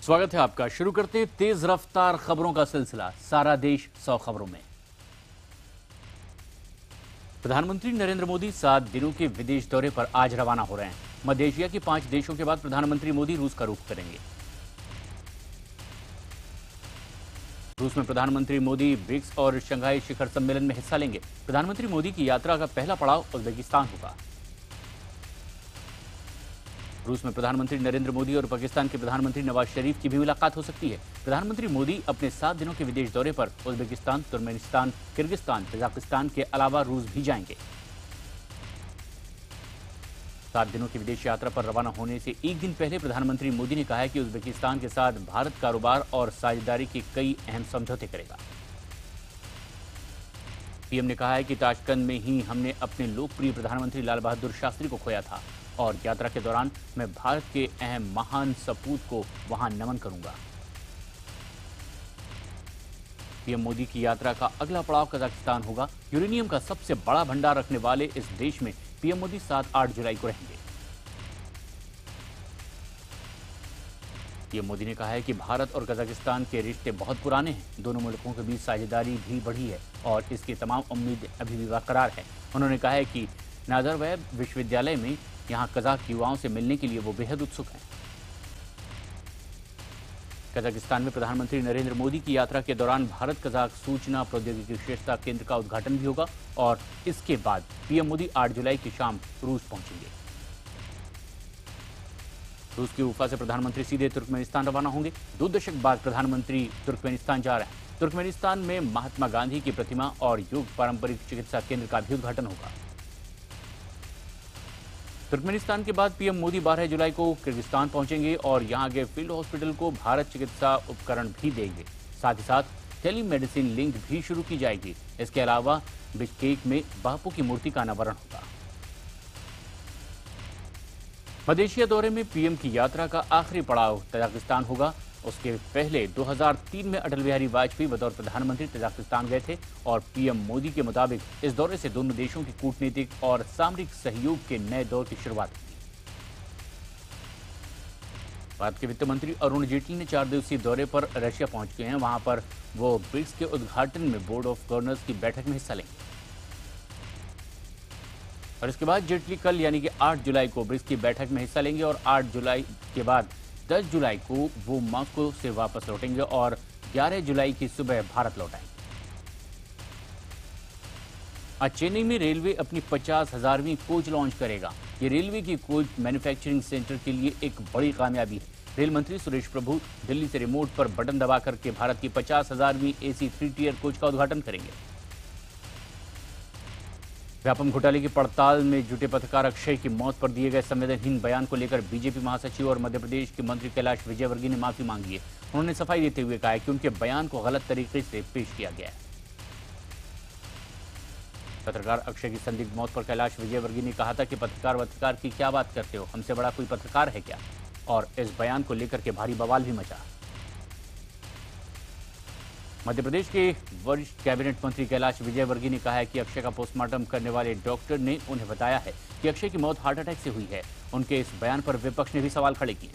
स्वागत है आपका। शुरू करते हैं तेज रफ्तार खबरों का सिलसिला। सारा देश 100 खबरों में। प्रधानमंत्री नरेंद्र मोदी 7 दिनों के विदेश दौरे पर आज रवाना हो रहे हैं। मध्य एशिया के 5 देशों के बाद प्रधानमंत्री मोदी रूस का रुख करेंगे। रूस में प्रधानमंत्री मोदी ब्रिक्स और शंघाई शिखर सम्मेलन में हिस्सा लेंगे। प्रधानमंत्री मोदी की यात्रा का पहला पड़ाव उज्बेकिस्तान होगा। रूस में प्रधानमंत्री नरेंद्र मोदी और पाकिस्तान के प्रधानमंत्री नवाज शरीफ की भी मुलाकात हो सकती है। प्रधानमंत्री मोदी अपने 7 दिनों के विदेश दौरे पर उज्बेकिस्तान, तुर्कमेनिस्तान, किर्गिस्तान, कजाकिस्तान के अलावा रूस भी जाएंगे। 7 दिनों की विदेश यात्रा पर रवाना होने से एक दिन पहले प्रधानमंत्री मोदी ने कहा है कि उज्बेकिस्तान के साथ भारत कारोबार और साझेदारी के कई अहम समझौते करेगा। पीएम ने कहा है कि ताशकंद में ही हमने अपने लोकप्रिय प्रधानमंत्री लाल बहादुर शास्त्री को खोया था और यात्रा के दौरान मैं भारत के अहम महान सपूत को वहां नमन करूंगा। पीएम मोदी की यात्रा का अगला पड़ाव कजाकिस्तान होगा। यूरेनियम का सबसे बड़ा भंडार रखने वाले इस देश में पीएम मोदी 7-8 जुलाई को रहेंगे। पीएम मोदी ने कहा है कि भारत और कजाकिस्तान के रिश्ते बहुत पुराने हैं। दोनों मुल्कों के बीच साझेदारी भी बढ़ी है और इसकी तमाम उम्मीद अभी भी बरकरार है। उन्होंने कहा है कि नाज़रबायेव विश्वविद्यालय में यहां कजाक युवाओं से मिलने के लिए वो बेहद उत्सुक हैं। कजाकिस्तान में प्रधानमंत्री नरेंद्र मोदी की यात्रा के दौरान भारत कजाक सूचना प्रौद्योगिकी विशेषता केंद्र का उद्घाटन भी होगा और इसके बाद पीएम मोदी 8 जुलाई की शाम रूस पहुंचेंगे। रूस की उफा से प्रधानमंत्री सीधे तुर्कमेनिस्तान रवाना होंगे। 2 दशक बाद प्रधानमंत्री तुर्कमेनिस्तान जा रहे हैं। तुर्कमेनिस्तान में महात्मा गांधी की प्रतिमा और योग पारंपरिक चिकित्सा केंद्र का भी उद्घाटन होगा। तुर्कमेनिस्तान के बाद पीएम मोदी 12 जुलाई को किर्गिस्तान पहुंचेंगे और यहां के फील्ड हॉस्पिटल को भारत चिकित्सा उपकरण भी देंगे। साथ ही साथ टेलीमेडिसिन लिंक भी शुरू की जाएगी। इसके अलावा बिश्केक में बापू की मूर्ति का अनावरण होगा। मध्य एशिया दौरे में पीएम की यात्रा का आखिरी पड़ाव तजाकिस्तान होगा। उसके पहले 2003 में अटल बिहारी वाजपेयी बतौर प्रधानमंत्री तजाकिस्तान गए थे और पीएम मोदी के मुताबिक इस दौरे से दोनों देशों की कूटनीतिक और सामरिक सहयोग के नए दौर की शुरुआत होगी। भारत के वित्त मंत्री अरुण जेटली ने 4 दिवसीय दौरे पर रशिया पहुंच गए हैं। वहां पर वो ब्रिक्स के उद्घाटन में बोर्ड ऑफ गवर्नर्स की बैठक में हिस्सा लेंगे और इसके बाद जेटली कल यानी कि 8 जुलाई को ब्रिक्स की बैठक में हिस्सा लेंगे और 8 जुलाई के बाद 10 जुलाई को वो मॉस्को से वापस लौटेंगे और 11 जुलाई की सुबह भारत लौट आएंगे। आज चेन्नई में रेलवे अपनी 50,000वीं कोच लॉन्च करेगा। ये रेलवे की कोच मैन्युफैक्चरिंग सेंटर के लिए एक बड़ी कामयाबी है। रेल मंत्री सुरेश प्रभु दिल्ली से रिमोट पर बटन दबा करके भारत की 50,000वीं एसी 3 टियर कोच का उद्घाटन करेंगे। व्यापम घोटाले की पड़ताल में जुटे पत्रकार अक्षय की मौत पर दिए गए संवेदनहीन बयान को लेकर बीजेपी महासचिव और मध्य प्रदेश के मंत्री कैलाश विजयवर्गीय ने माफी मांगी है। उन्होंने सफाई देते हुए कहा है कि उनके बयान को गलत तरीके से पेश किया गया है। पत्रकार अक्षय की संदिग्ध मौत पर कैलाश विजयवर्गीय ने कहा था कि पत्रकार की क्या बात करते हो, हमसे बड़ा कोई पत्रकार है क्या? और इस बयान को लेकर के भारी बवाल भी मचा। मध्य प्रदेश के वरिष्ठ कैबिनेट मंत्री कैलाश विजयवर्गीय ने कहा है कि अक्षय का पोस्टमार्टम करने वाले डॉक्टर ने उन्हें बताया है कि अक्षय की मौत हार्ट अटैक से हुई है। उनके इस बयान पर विपक्ष ने भी सवाल खड़े किए।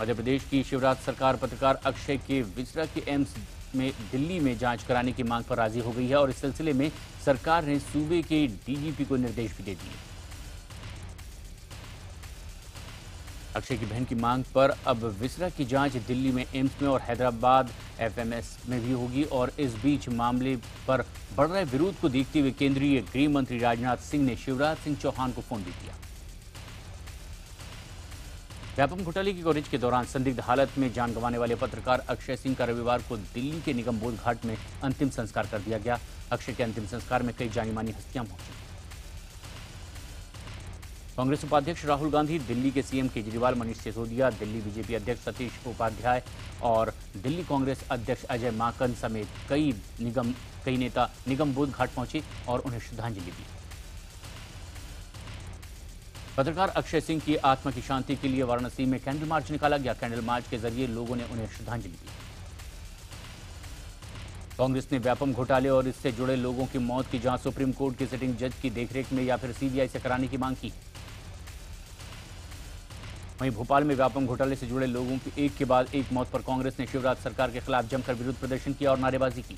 मध्य प्रदेश की शिवराज सरकार पत्रकार अक्षय के विसरा के एम्स में दिल्ली में जांच कराने की मांग पर राजी हो गई है और इस सिलसिले में सरकार ने सूबे के डीजीपी को निर्देश भी दे दिए। अक्षय की बहन की मांग पर अब विसरा की जांच दिल्ली में एम्स में और हैदराबाद एफएमएस में भी होगी और इस बीच मामले पर बढ़ रहे विरोध को देखते हुए केंद्रीय गृह मंत्री राजनाथ सिंह ने शिवराज सिंह चौहान को फोन भी किया। व्यापम घोटाले की कवरेज के दौरान संदिग्ध हालत में जान गंवाने वाले पत्रकार अक्षय सिंह का रविवार को दिल्ली के निगम बोध घाट में अंतिम संस्कार कर दिया गया। अक्षय के अंतिम संस्कार में कई जानी मानी हस्तियां पहुंची। कांग्रेस उपाध्यक्ष राहुल गांधी, दिल्ली के सीएम केजरीवाल, मनीष सिसोदिया, दिल्ली बीजेपी अध्यक्ष सतीश उपाध्याय और दिल्ली कांग्रेस अध्यक्ष अजय माकन समेत कई नेता निगम बोध घाट पहुंचे और उन्हें श्रद्धांजलि दी। पत्रकार अक्षय सिंह की आत्मा की शांति के लिए वाराणसी में कैंडल मार्च निकाला गया। कैंडल मार्च के जरिए लोगों ने उन्हें श्रद्धांजलि दी। कांग्रेस ने व्यापम घोटाले और इससे जुड़े लोगों की मौत की जांच सुप्रीम कोर्ट के सिटिंग जज की देखरेख में या फिर सीबीआई से कराने की मांग की। वहीं भोपाल में व्यापम घोटाले से जुड़े लोगों की एक के बाद एक मौत पर कांग्रेस ने शिवराज सरकार के खिलाफ जमकर विरोध प्रदर्शन किया और नारेबाजी की।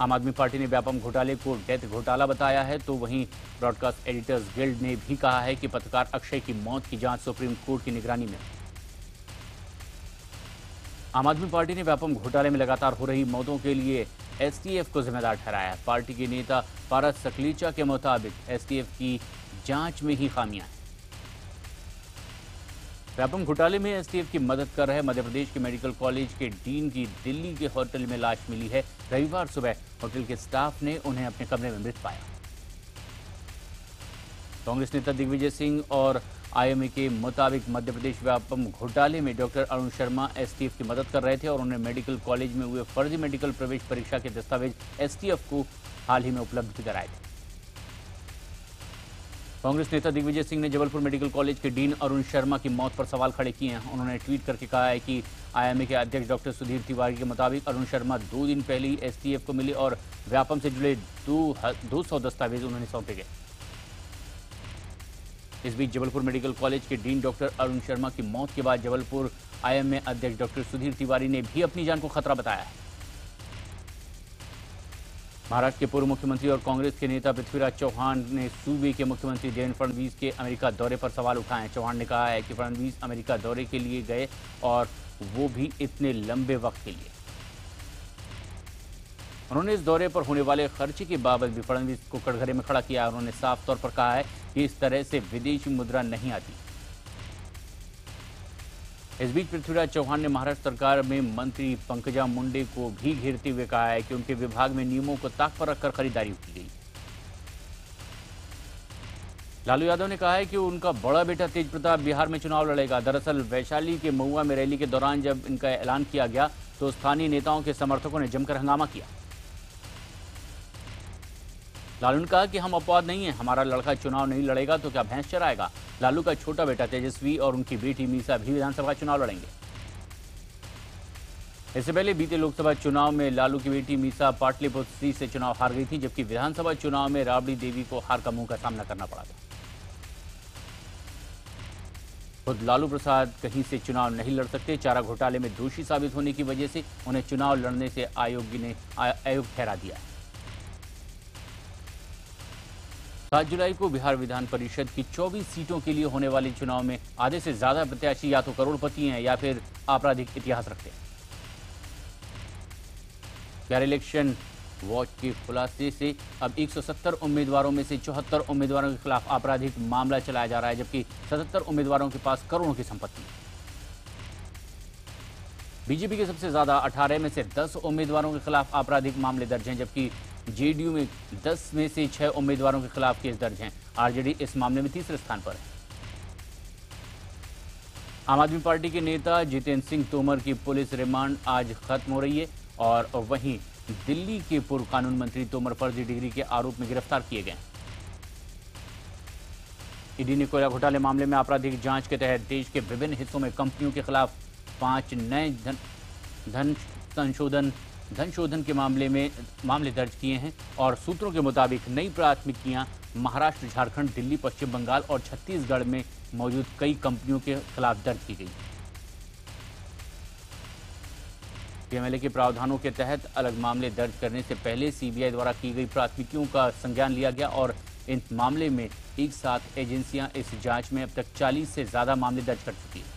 आम आदमी पार्टी ने व्यापम घोटाले को डेथ घोटाला बताया है, तो वहीं ब्रॉडकास्ट एडिटर्स गिल्ड ने भी कहा है कि पत्रकार अक्षय की मौत की जांच सुप्रीम कोर्ट की निगरानी में। आम आदमी पार्टी ने व्यापम घोटाले में लगातार हो रही मौतों के लिए एसटीएफ को जिम्मेदार ठहराया। पार्टी के नेता पारस सकलीचा के मुताबिक एसटीएफ की जांच में ही खामियां हैं। व्यापम घोटाले में एसटीएफ की मदद कर रहे मध्य प्रदेश के मेडिकल कॉलेज के डीन की दिल्ली के होटल में लाश मिली है। रविवार सुबह होटल के स्टाफ ने उन्हें अपने कमरे में मृत पाया। कांग्रेस नेता दिग्विजय सिंह और आईएमए के मुताबिक मध्य प्रदेश व्यापम घोटाले में डॉक्टर अरुण शर्मा एसटीएफ की मदद कर रहे थे और उन्हें मेडिकल कॉलेज में हुए फर्जी मेडिकल प्रवेश परीक्षा के दस्तावेज एसटीएफ को हाल ही में उपलब्ध कराए थे। कांग्रेस नेता दिग्विजय सिंह ने जबलपुर मेडिकल कॉलेज के डीन अरुण शर्मा की मौत पर सवाल खड़े किए हैं। उन्होंने ट्वीट करके कहा है कि आईएमए के अध्यक्ष डॉक्टर सुधीर तिवारी के मुताबिक अरुण शर्मा 2 दिन पहले ही एसटीएफ को मिले और व्यापम से जुड़े 200 दस्तावेज उन्होंने सौंपे गए। इस बीच जबलपुर मेडिकल कॉलेज के डीन डॉक्टर अरुण शर्मा की मौत के बाद जबलपुर आईएमए अध्यक्ष डॉक्टर सुधीर तिवारी ने भी अपनी जान को खतरा बताया है। महाराष्ट्र के पूर्व मुख्यमंत्री और कांग्रेस के नेता पृथ्वीराज चौहान ने सूबे के मुख्यमंत्री देवेंद्र फडणवीस के अमेरिका दौरे पर सवाल उठाए हैं। चौहान ने कहा है कि फडणवीस अमेरिका दौरे के लिए गए और वो भी इतने लंबे वक्त के लिए। उन्होंने इस दौरे पर होने वाले खर्चे के बाबत भी फडणवीस को कटघरे में खड़ा किया। उन्होंने साफ तौर पर कहा है कि इस तरह से विदेशी मुद्रा नहीं आती। इस बीच पृथ्वीराज चौहान ने महाराष्ट्र सरकार में मंत्री पंकजा मुंडे को भी घेरते हुए कहा है कि उनके विभाग में नियमों को ताक पर रखकर खरीदारी की गई। लालू यादव ने कहा है कि उनका बड़ा बेटा तेज प्रताप बिहार में चुनाव लड़ेगा। दरअसल वैशाली के महुआ में रैली के दौरान जब इनका ऐलान किया गया तो स्थानीय नेताओं के समर्थकों ने जमकर हंगामा किया। लालू ने कहा कि हम अपवाद नहीं है, हमारा लड़का चुनाव नहीं लड़ेगा तो क्या भैंस चराएगा। लालू का छोटा बेटा तेजस्वी और उनकी बेटी मीसा भी विधानसभा चुनाव लड़ेंगे। इससे पहले बीते लोकसभा चुनाव में लालू की बेटी मीसा पाटलिपुत्र सीट से चुनाव हार गई थी, जबकि विधानसभा चुनाव में राबड़ी देवी को हार का मुंह का सामना करना पड़ा था। खुद लालू प्रसाद कहीं से चुनाव नहीं लड़ सकते। चारा घोटाले में दोषी साबित होने की वजह से उन्हें चुनाव लड़ने से आयोग ने ठहरा दिया है। 7 जुलाई को बिहार विधान परिषद की 24 सीटों के लिए होने वाले चुनाव में आधे से ज्यादा प्रत्याशी या तो करोड़पति हैं या फिर आपराधिक इतिहास रखते हैं। बिहार इलेक्शन वॉच के खुलासे से अब 170 उम्मीदवारों में से 74 उम्मीदवारों के खिलाफ आपराधिक मामला चलाया जा रहा है, जबकि 77 उम्मीदवारों के पास करोड़ों की संपत्ति है। बीजेपी के सबसे ज्यादा 18 में से 10 उम्मीदवारों के खिलाफ आपराधिक मामले दर्ज हैं, जबकि जेडीयू में 10 में से 6 उम्मीदवारों के खिलाफ केस दर्ज हैं। आरजेडी इस मामले में तीसरे स्थान पर है। आम आदमी पार्टी के नेता जितेंद्र सिंह तोमर की पुलिस रिमांड आज खत्म हो रही है और वहीं दिल्ली के पूर्व कानून मंत्री तोमर फर्जी डिग्री के आरोप में गिरफ्तार किए गए। ईडी ने कोयला घोटाले मामले में आपराधिक जांच के तहत देश के विभिन्न हिस्सों में कंपनियों के खिलाफ 5 नए धन शोधन के मामले दर्ज किए हैं और सूत्रों के मुताबिक नई प्राथमिकियां महाराष्ट्र, झारखंड, दिल्ली, पश्चिम बंगाल और छत्तीसगढ़ में मौजूद कई कंपनियों के खिलाफ दर्ज की गई। पीएमएलए के प्रावधानों के तहत अलग मामले दर्ज करने से पहले सीबीआई द्वारा की गई प्राथमिकियों का संज्ञान लिया गया और इन मामले में एक साथ एजेंसियां इस जांच में अब तक 40 से ज्यादा मामले दर्ज कर चुकी हैं।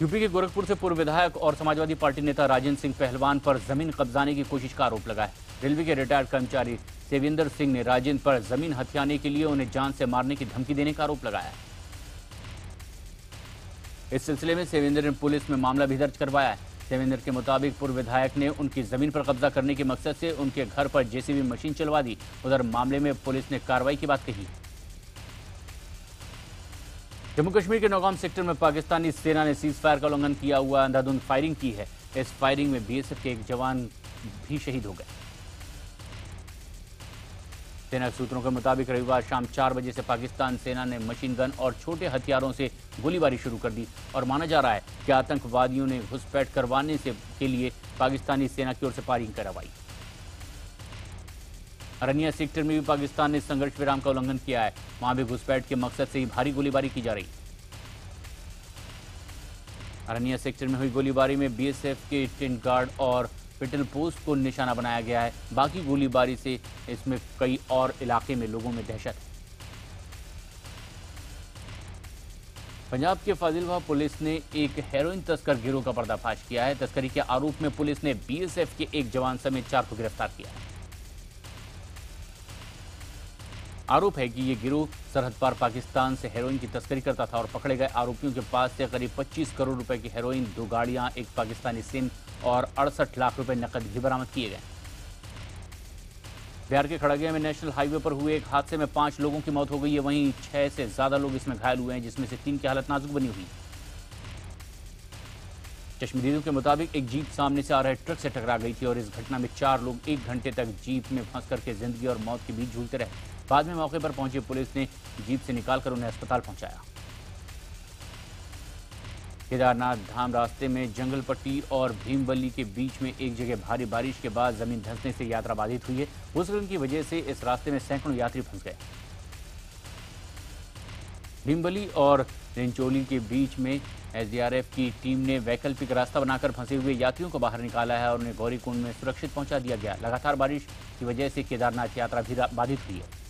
यूपी के गोरखपुर से पूर्व विधायक और समाजवादी पार्टी नेता राजेंद्र सिंह पहलवान पर जमीन कब्जाने की कोशिश का आरोप लगा है। रेलवे के रिटायर्ड कर्मचारी सेविंदर सिंह ने राजेंद्र पर जमीन हथियाने के लिए उन्हें जान से मारने की धमकी देने का आरोप लगाया है। इस सिलसिले में सेविंदर ने पुलिस में मामला भी दर्ज करवाया है। सेविंदर के मुताबिक पूर्व विधायक ने उनकी जमीन पर कब्जा करने के मकसद से उनके घर पर जेसीबी मशीन चलवा दी। उधर मामले में पुलिस ने कार्रवाई की बात कही। जम्मू कश्मीर के नौगाम सेक्टर में पाकिस्तानी सेना ने सीज फायर का उल्लंघन किया हुआ अंधाधुंध फायरिंग की है। इस फायरिंग में बीएसएफ के एक जवान भी शहीद हो गए। सेना सूत्रों के मुताबिक रविवार शाम 4 बजे से पाकिस्तान सेना ने मशीन गन और छोटे हथियारों से गोलीबारी शुरू कर दी और माना जा रहा है कि आतंकवादियों ने घुसपैठ करवाने के लिए पाकिस्तानी सेना की ओर से फायरिंग करवाई। अरनिया सेक्टर में भी पाकिस्तान ने संघर्ष विराम का उल्लंघन किया है। वहां भी घुसपैठ के मकसद से ही भारी गोलीबारी की जा रही। अरनिया सेक्टर में हुई गोलीबारी में बीएसएफ के टेंट गार्ड और पेट्रोल पोस्ट को निशाना बनाया गया है। बाकी गोलीबारी से इसमें कई और इलाके में लोगों में दहशत है। पंजाब के फाजिलवा पुलिस ने एक हेरोइन तस्कर गिरोह का पर्दाफाश किया है। तस्करी के आरोप में पुलिस ने बीएसएफ के एक जवान समेत 4 को गिरफ्तार किया है। आरोप है कि यह गिरोह सरहद पार पाकिस्तान से हेरोइन की तस्करी करता था और पकड़े गए आरोपियों के पास से करीब 25 करोड़ रुपए की हेरोइन, 2 गाड़ियां, एक पाकिस्तानी सिम और 68 लाख रुपए नकद भी बरामद किए गए। बिहार के खगड़िया में नेशनल हाईवे पर हुए एक हादसे में 5 लोगों की मौत हो गई है। वहीं 6 से ज्यादा लोग इसमें घायल हुए हैं, जिसमें से 3 की हालत नाजुक बनी हुई। चश्मदीदों के मुताबिक एक जीप सामने से आ रहे ट्रक से टकरा गई थी और इस घटना में 4 लोग 1 घंटे तक जीप में फंस करके जिंदगी और मौत के बीच झूलते रहे। बाद में मौके पर पहुंची पुलिस ने जीप से निकालकर उन्हें अस्पताल पहुंचाया। केदारनाथ धाम रास्ते में जंगल पट्टी और भीमबली के बीच में एक जगह भारी बारिश के बाद जमीन धंसने से यात्रा बाधित हुई है। भूस्खलन की वजह से इस रास्ते में सैकड़ों यात्री फंस गए। भीमबली और रेंचोली के बीच में एसडीआरएफ की टीम ने वैकल्पिक रास्ता बनाकर फंसे हुए यात्रियों को बाहर निकाला है और उन्हें गौरीकुंड में सुरक्षित पहुंचा दिया गया। लगातार बारिश की वजह से केदारनाथ यात्रा भी बाधित हुई है।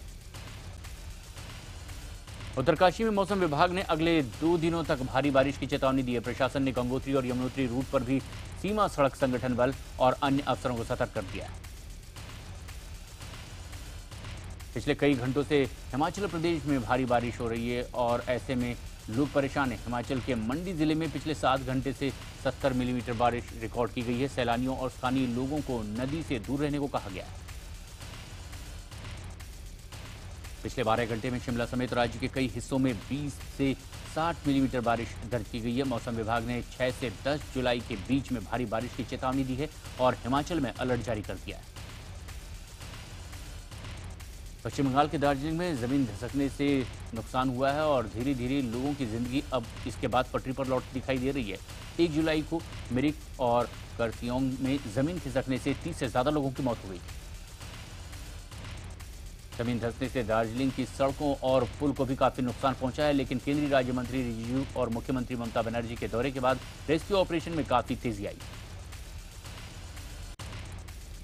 उत्तरकाशी में मौसम विभाग ने अगले 2 दिनों तक भारी बारिश की चेतावनी दी है। प्रशासन ने गंगोत्री और यमुनोत्री रूट पर भी सीमा सड़क संगठन बल और अन्य अफसरों को सतर्क कर दिया है। पिछले कई घंटों से हिमाचल प्रदेश में भारी बारिश हो रही है और ऐसे में लोग परेशान हैं। हिमाचल के मंडी जिले में पिछले 7 घंटे से 70 मिलीमीटर बारिश रिकॉर्ड की गई है। सैलानियों और स्थानीय लोगों को नदी से दूर रहने को कहा गया है। पिछले 12 घंटे में शिमला समेत राज्य के कई हिस्सों में 20 से 60 मिलीमीटर बारिश दर्ज की गई है। मौसम विभाग ने 6 से 10 जुलाई के बीच में भारी बारिश की चेतावनी दी है और हिमाचल में अलर्ट जारी कर दिया है। पश्चिम बंगाल के दार्जिलिंग में जमीन धसकने से नुकसान हुआ है और धीरे धीरे लोगों की जिंदगी अब इसके बाद पटरी पर लौट दिखाई दे रही है। 1 जुलाई को मिरिक और करसियोंग में जमीन खिसकने से 30 से ज्यादा लोगों की मौत हो गई। जमीन धंसने से दार्जिलिंग की सड़कों और पुल को भी काफी नुकसान पहुंचा है, लेकिन केंद्रीय राज्य मंत्री रिजिजू और मुख्यमंत्री ममता बनर्जी के दौरे के बाद रेस्क्यू ऑपरेशन में काफी तेजी आई।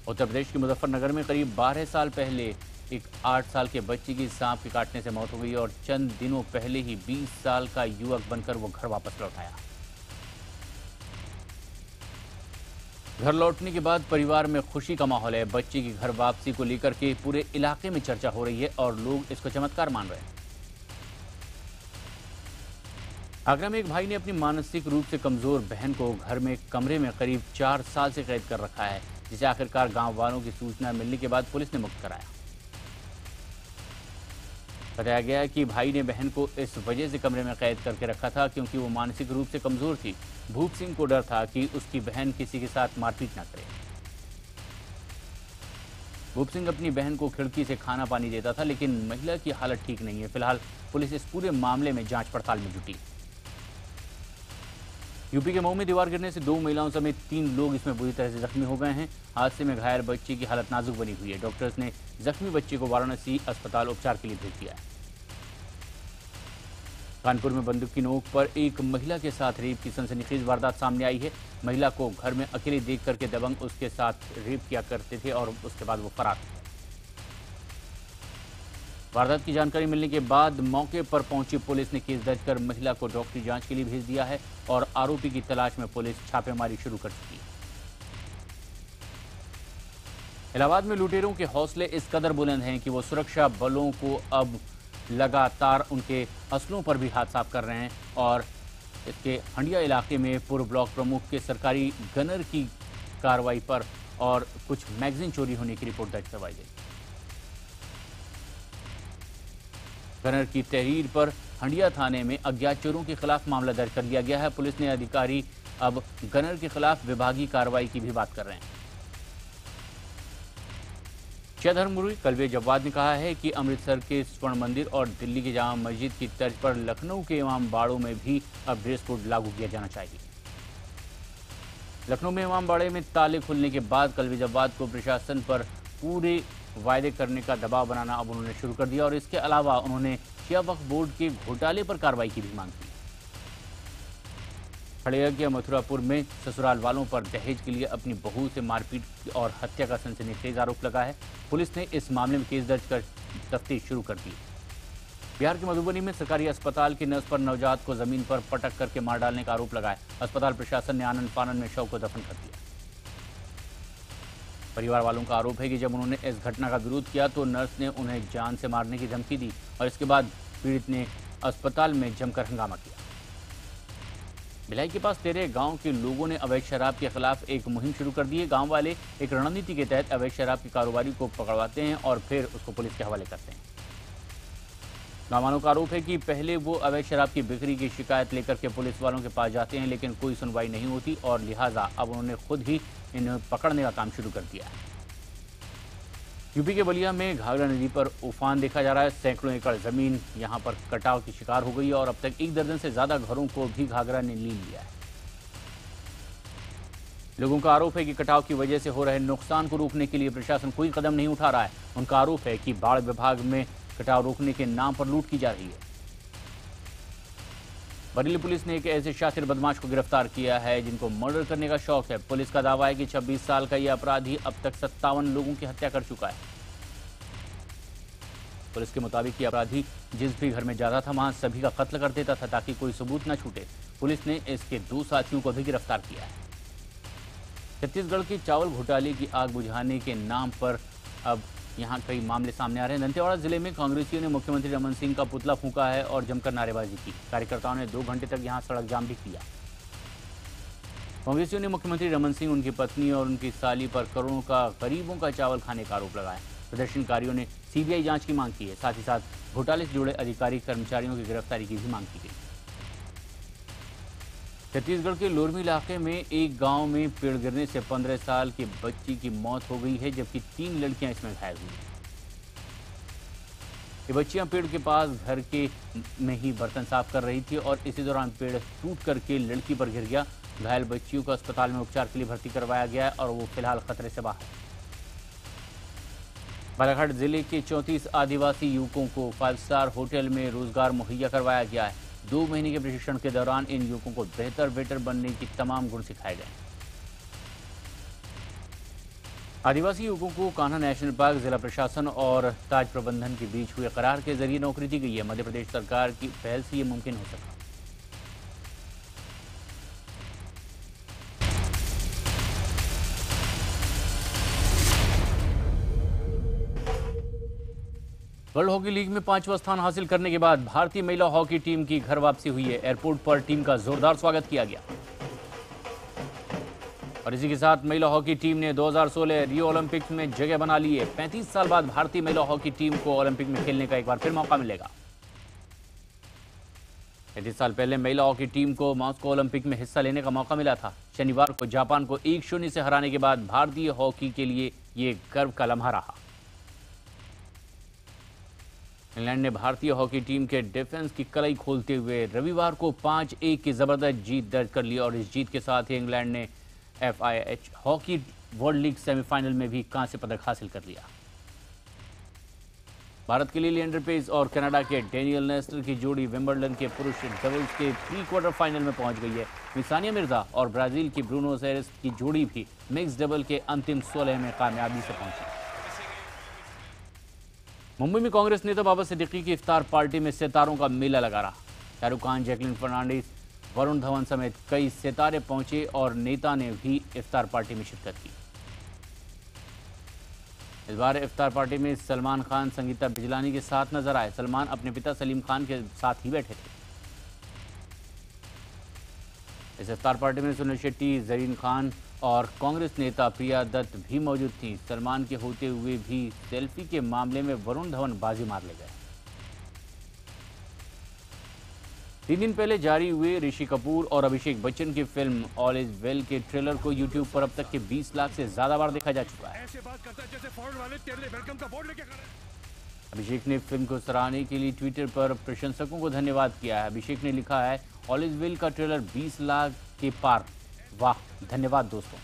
उत्तर प्रदेश के मुजफ्फरनगर में करीब 12 साल पहले एक 8 साल के बच्चे की सांप के काटने से मौत हो गई और चंद दिनों पहले ही 20 साल का युवक बनकर वो घर वापस लौट आया। घर लौटने के बाद परिवार में खुशी का माहौल है। बच्चे की घर वापसी को लेकर के पूरे इलाके में चर्चा हो रही है और लोग इसको चमत्कार मान रहे हैं। आगरा में एक भाई ने अपनी मानसिक रूप से कमजोर बहन को घर में कमरे में करीब 4 साल से कैद कर रखा है, जिसे आखिरकार गांव वालों की सूचना मिलने के बाद पुलिस ने मुक्त कराया। बताया गया कि भाई ने बहन को इस वजह से कमरे में कैद करके रखा था क्योंकि वो मानसिक रूप से कमजोर थी। भूप सिंह को डर था कि उसकी बहन किसी के साथ मारपीट न करे। भूप सिंह अपनी बहन को खिड़की से खाना पानी देता था, लेकिन महिला की हालत ठीक नहीं है। फिलहाल पुलिस इस पूरे मामले में जांच पड़ताल में जुटी। यूपी के मऊ में दीवार गिरने से 2 महिलाओं समेत 3 लोग इसमें बुरी तरह से जख्मी हो गए हैं। हादसे में घायल बच्चे की हालत नाजुक बनी हुई है। डॉक्टर्स ने जख्मी बच्चे को वाराणसी अस्पताल उपचार के लिए भेज दिया है। कानपुर में बंदूक की नोक पर एक महिला के साथ रेप की सनसनीखेज वारदात सामने आई है। महिला को घर में अकेले देख करके दबंग उसके साथ रेप किया करते थे और उसके बाद वो फरार थे। वारदात की जानकारी मिलने के बाद मौके पर पहुंची पुलिस ने केस दर्ज कर महिला को डॉक्टरी जांच के लिए भेज दिया है और आरोपी की तलाश में पुलिस छापेमारी शुरू कर चुकी है। इलाहाबाद में लुटेरों के हौसले इस कदर बुलंद हैं कि वो सुरक्षा बलों को अब लगातार उनके असलों पर भी हाथ साफ कर रहे हैं और इसके हंडिया इलाके में पूर्व ब्लॉक प्रमुख के सरकारी गनर की कार्रवाई पर और कुछ मैगजीन चोरी होने की रिपोर्ट दर्ज करवाई गई। गनर की तहरीर पर हंडिया थाने में अज्ञात चोरों के खिलाफ मामला दर्ज कर लिया गया है। पुलिस ने अधिकारी अब गनर के खिलाफ विभागीय कार्रवाई की भी बात कर रहे हैं। शिया धर्मगुरु कल्बे जव्वाद ने कहा है कि अमृतसर के स्वर्ण मंदिर और दिल्ली की जामा मस्जिद की तर्ज पर लखनऊ के इमाम बाड़ों में भी अब ड्रेस कोड लागू किया जाना चाहिए। लखनऊ में इमाम बाड़े में ताले खुलने के बाद कल्बे जव्वाद को प्रशासन पर पूरे वायदे करने का दबाव बनाना अब उन्होंने शुरू कर दिया और इसके अलावा उन्होंने शिया वक्फ बोर्ड के घोटाले पर कार्रवाई की भी मांग की। खड़ेया के मथुरापुर में ससुराल वालों पर दहेज के लिए अपनी बहू से मारपीट और हत्या का सनसनीखेज आरोप लगा है। पुलिस ने इस मामले में केस दर्ज कर तफ्तीश शुरू कर दी। बिहार के मधुबनी में सरकारी अस्पताल की नर्स पर नवजात को जमीन पर पटक करके मार डालने का आरोप लगाया। अस्पताल प्रशासन ने आनन फानन में शव को दफन कर दिया। परिवार वालों का आरोप है कि जब उन्होंने इस घटना का विरोध किया तो नर्स ने उन्हें जान से मारने की धमकी दी और इसके बाद पीड़ित ने अस्पताल में जमकर हंगामा किया। भिलाई के पास तेरे गांव के लोगों ने अवैध शराब के खिलाफ एक मुहिम शुरू कर दी है। गांव वाले एक रणनीति के तहत अवैध शराब के कारोबारी को पकड़वाते हैं और फिर उसको पुलिस के हवाले करते हैं। गांव वालों का आरोप है कि पहले वो अवैध शराब की बिक्री की शिकायत लेकर के पुलिस वालों के पास जाते हैं, लेकिन कोई सुनवाई नहीं होती और लिहाजा अब उन्होंने खुद ही इन्हें पकड़ने का काम शुरू कर दिया है। यूपी के बलिया में घाघरा नदी पर उफान देखा जा रहा है। सैकड़ों एकड़ जमीन यहां पर कटाव की शिकार हो गई है और अब तक 1 दर्जन से ज्यादा घरों को भी घाघरा ने लीन लिया है। लोगों का आरोप है कि कटाव की वजह से हो रहे नुकसान को रोकने के लिए प्रशासन कोई कदम नहीं उठा रहा है। उनका आरोप है कि बाढ़ विभाग में कटाव रोकने के नाम पर लूट की जा रही है। बरेली पुलिस ने एक ऐसे शातिर बदमाश को गिरफ्तार किया है जिनको मर्डर करने का शौक है। पुलिस का दावा है कि 26 साल का यह अपराधी अब तक 57 लोगों की हत्या कर चुका है। पुलिस के मुताबिक यह अपराधी जिस भी घर में जाता था वहां सभी का कत्ल कर देता था ताकि कोई सबूत न छूटे। पुलिस ने इसके 2 साथियों को भी गिरफ्तार किया है। छत्तीसगढ़ के चावल घोटाले की आग बुझाने के नाम पर अब यहां कई मामले सामने आ रहे हैं। दंतेवाड़ा जिले में कांग्रेसियों ने मुख्यमंत्री रमन सिंह का पुतला फूंका है और जमकर नारेबाजी की। कार्यकर्ताओं ने 2 घंटे तक यहां सड़क जाम भी किया। कांग्रेसियों ने मुख्यमंत्री रमन सिंह, उनकी पत्नी और उनकी साली पर करोड़ों का गरीबों का चावल खाने का आरोप लगाया। प्रदर्शनकारियों ने सीबीआई जांच की मांग की है। साथ ही साथ घोटाले से जुड़े अधिकारी कर्मचारियों की गिरफ्तारी की भी मांग की गई। छत्तीसगढ़ के लोरमी इलाके में एक गांव में पेड़ गिरने से 15 साल की बच्ची की मौत हो गई है, जबकि 3 लड़कियां इसमें घायल हुई। ये बच्चियां पेड़ के पास घर के में ही बर्तन साफ कर रही थी और इसी दौरान पेड़ टूट करके लड़की पर गिर गया। घायल बच्चियों को अस्पताल में उपचार के लिए भर्ती करवाया गया है और वो फिलहाल खतरे से बाहर। बालाघाट जिले के 34 आदिवासी युवकों को 5 स्टार होटल में रोजगार मुहैया करवाया गया है। 2 महीने के प्रशिक्षण के दौरान इन युवकों को बेहतर वेटर बनने की तमाम गुण सिखाए गए। आदिवासी युवकों को कान्हा नेशनल पार्क, जिला प्रशासन और ताज प्रबंधन के बीच हुए करार के जरिए नौकरी दी गई है। मध्य प्रदेश सरकार की पहल से ये मुमकिन हो सका। वर्ल्ड हॉकी लीग में 5वां स्थान हासिल करने के बाद भारतीय महिला हॉकी टीम की घर वापसी हुई है। एयरपोर्ट पर टीम का जोरदार स्वागत किया गया और इसी के साथ महिला हॉकी टीम ने 2016 रियो ओलंपिक्स में जगह बना ली है। 35 साल बाद भारतीय महिला हॉकी टीम को ओलंपिक में खेलने का एक बार फिर मौका मिलेगा। 35 साल पहले महिला हॉकी टीम को मॉस्को ओलंपिक में हिस्सा लेने का मौका मिला था। शनिवार को जापान को 1-0 से हराने के बाद भारतीय हॉकी के लिए ये गर्व का लम्हा रहा। इंग्लैंड ने भारतीय हॉकी टीम के डिफेंस की कलाई खोलते हुए रविवार को 5-1 की जबरदस्त जीत दर्ज कर ली और इस जीत के साथ ही इंग्लैंड ने FIH hockey world league semifinal में भी कांस्य पदक हासिल कर लिया। भारत के लिए लिएंडर पेस और कनाडा के डेनियल नेस्टर की जोड़ी विंबलडन के पुरुष डबल्स के प्री-क्वार्टर फाइनल में पहुंच गई है। सानिया मिर्जा और ब्राजील की ब्रूनो सेरेस की जोड़ी भी मिक्स डबल के अंतिम 16 में कामयाबी से पहुंची। मुंबई में कांग्रेस नेता बाबा सिद्दीकी की इफ्तार पार्टी में सितारों का मेला लगा रहा। शाहरुख खान, जैकलिन फर्नांडिस, वरुण धवन समेत कई सितारे पहुंचे और नेता ने भी इफ्तार पार्टी में शिरकत की। इस बार इफ्तार पार्टी में सलमान खान संगीता बिजलानी के साथ नजर आए। सलमान अपने पिता सलीम खान के साथ ही बैठे थे। इस इफ्तार पार्टी में सुनील शेट्टी, जरीन खान और कांग्रेस नेता प्रिया दत्त भी मौजूद थी। सलमान के होते हुए भी सेल्फी के मामले में वरुण धवन बाजी मार ले गए। 3 दिन पहले जारी हुए ऋषि कपूर और अभिषेक बच्चन की फिल्म ऑल इज वेल के ट्रेलर को यूट्यूब पर अब तक के 20 लाख से ज्यादा बार देखा जा चुका है। अभिषेक ने फिल्म को सराहने के लिए ट्विटर पर प्रशंसकों को धन्यवाद किया है। अभिषेक ने लिखा है, ऑल इज वेल का ट्रेलर 20 लाख के पार, वाह, धन्यवाद दोस्तों।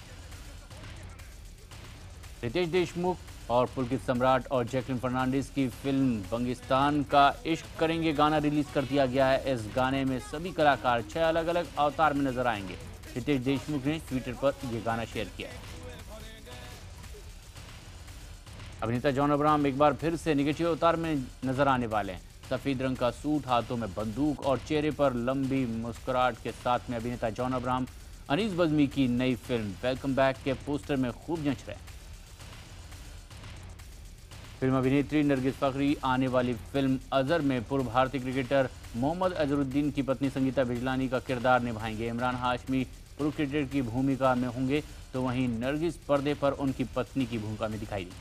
रितेश देशमुख और पुलकित सम्राट और जैकलिन फर्नांडिस की फिल्म बंगिस्तान का इश्क करेंगे गाना रिलीज कर दिया गया है। इस गाने में सभी कलाकार 6 अलग अलग अवतार में नजर आएंगे। रितेश देशमुख ने ट्विटर पर यह गाना शेयर किया है। अभिनेता जॉन अब्राहम एक बार फिर से निगेटिव अवतार में नजर आने वाले हैं। सफेद रंग का सूट, हाथों में बंदूक और चेहरे पर लंबी मुस्कुराहट के साथ में अभिनेता जॉन अब्राहम अनीस बज़्मी की नई फिल्म वेलकम बैक के पोस्टर में खूब जंच रहे हैं। फिल्म अभिनेत्री नरगिस फखरी आने वाली फिल्म अजहर में पूर्व भारतीय क्रिकेटर मोहम्मद अजहरुद्दीन की पत्नी संगीता बिजलानी का किरदार निभाएंगे। इमरान हाशमी पूर्व क्रिकेटर की भूमिका में होंगे, तो वहीं नरगिस पर्दे पर उनकी पत्नी की भूमिका में दिखाई दी।